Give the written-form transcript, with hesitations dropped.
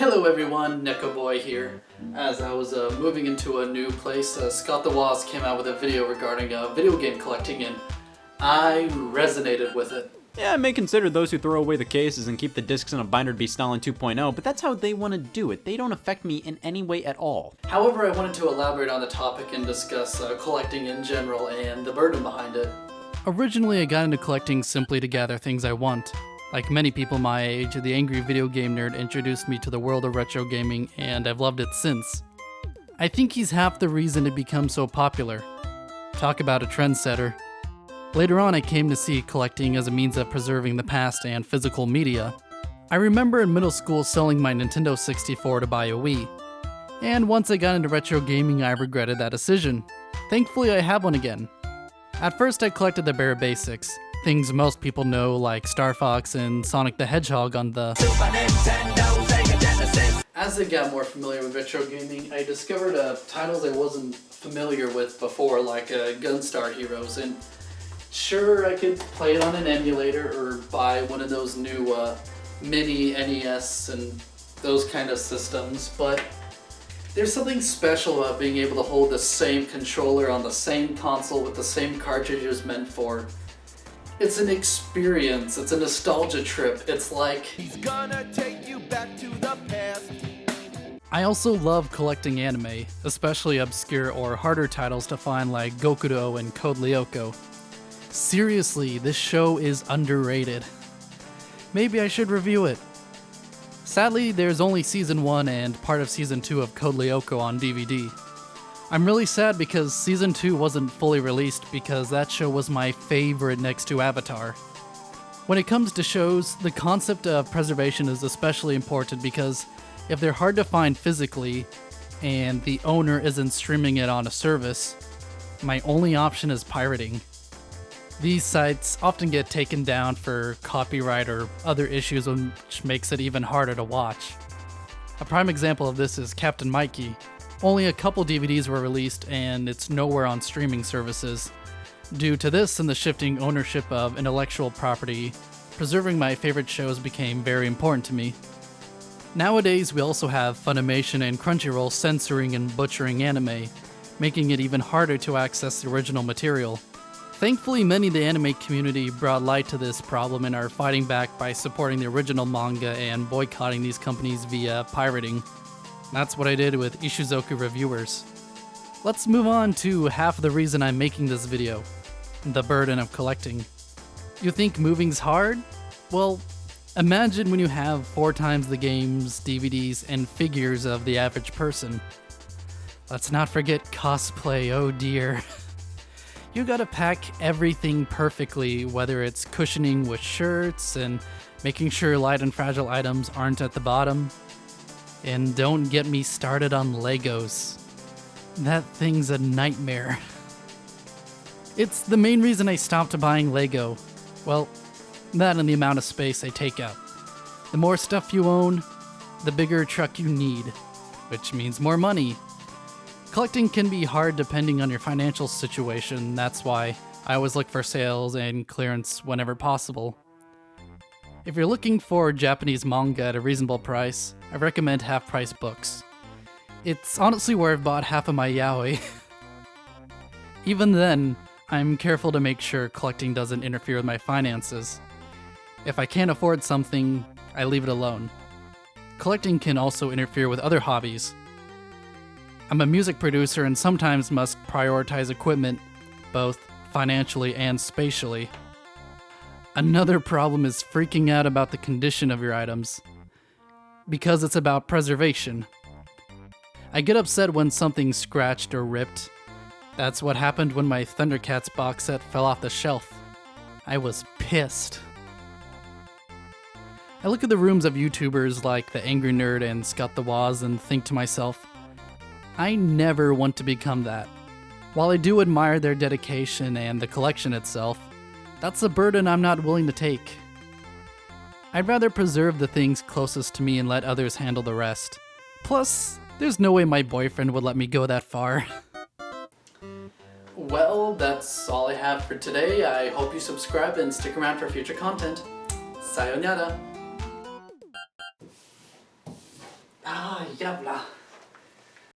Hello everyone, Neko Boy here. As I was moving into a new place, Scott the Woz came out with a video regarding video game collecting and I resonated with it. Yeah, I may consider those who throw away the cases and keep the discs in a binder to be Stalin 2.0, but that's how they want to do it. They don't affect me in any way at all. However, I wanted to elaborate on the topic and discuss collecting in general and the burden behind it. Originally, I got into collecting simply to gather things I want. Like many people my age, the angry video game nerd introduced me to the world of retro gaming, and I've loved it since. I think he's half the reason it became so popular. Talk about a trendsetter. Later on, I came to see collecting as a means of preserving the past and physical media. I remember in middle school selling my Nintendo 64 to buy a Wii. And once I got into retro gaming, I regretted that decision. Thankfully, I have one again. At first, I collected the bare basics. Things most people know, like Star Fox and Sonic the Hedgehog on the Super Nintendo, Sega Genesis. As I got more familiar with retro gaming, I discovered titles I wasn't familiar with before, like Gunstar Heroes. And sure, I could play it on an emulator or buy one of those new mini NES and those kind of systems, but there's something special about being able to hold the same controller on the same console with the same cartridges meant for. It's an experience, it's a nostalgia trip, it's like he's gonna take you back to the past. I also love collecting anime, especially obscure or harder titles to find like Gokudo and Code Lyoko. Seriously, this show is underrated. Maybe I should review it. Sadly, there's only Season 1 and part of Season 2 of Code Lyoko on DVD. I'm really sad because Season 2 wasn't fully released because that show was my favorite next to Avatar. When it comes to shows, the concept of preservation is especially important because if they're hard to find physically and the owner isn't streaming it on a service, my only option is pirating. These sites often get taken down for copyright or other issues, which makes it even harder to watch. A prime example of this is Captain Mikey. Only a couple DVDs were released and it's nowhere on streaming services. Due to this and the shifting ownership of intellectual property, preserving my favorite shows became very important to me. Nowadays, we also have Funimation and Crunchyroll censoring and butchering anime, making it even harder to access the original material. Thankfully, many in the anime community brought light to this problem and are fighting back by supporting the original manga and boycotting these companies via pirating. That's what I did with Ishizoku Reviewers. Let's move on to half the reason I'm making this video, the burden of collecting. You think moving's hard? Well, imagine when you have 4 times the games, DVDs, and figures of the average person. Let's not forget cosplay, oh dear. You gotta pack everything perfectly, whether it's cushioning with shirts and making sure light and fragile items aren't at the bottom. And don't get me started on Legos. That thing's a nightmare. It's the main reason I stopped buying Lego. Well, that and the amount of space they take up. The more stuff you own, the bigger truck you need, which means more money. Collecting can be hard depending on your financial situation. That's why I always look for sales and clearance whenever possible. If you're looking for Japanese manga at a reasonable price, I recommend Half Price Books. It's honestly where I've bought half of my yaoi. Even then, I'm careful to make sure collecting doesn't interfere with my finances. If I can't afford something, I leave it alone. Collecting can also interfere with other hobbies. I'm a music producer and sometimes must prioritize equipment, both financially and spatially. Another problem is freaking out about the condition of your items, because it's about preservation. I get upset when something's scratched or ripped. That's what happened when my Thundercats box set fell off the shelf. I was pissed. I look at the rooms of YouTubers like The Angry Nerd and Scott the Woz and think to myself, I never want to become that. While I do admire their dedication and the collection itself, that's a burden I'm not willing to take. I'd rather preserve the things closest to me and let others handle the rest. Plus, there's no way my boyfriend would let me go that far. Well, that's all I have for today. I hope you subscribe and stick around for future content. Sayonara! jävla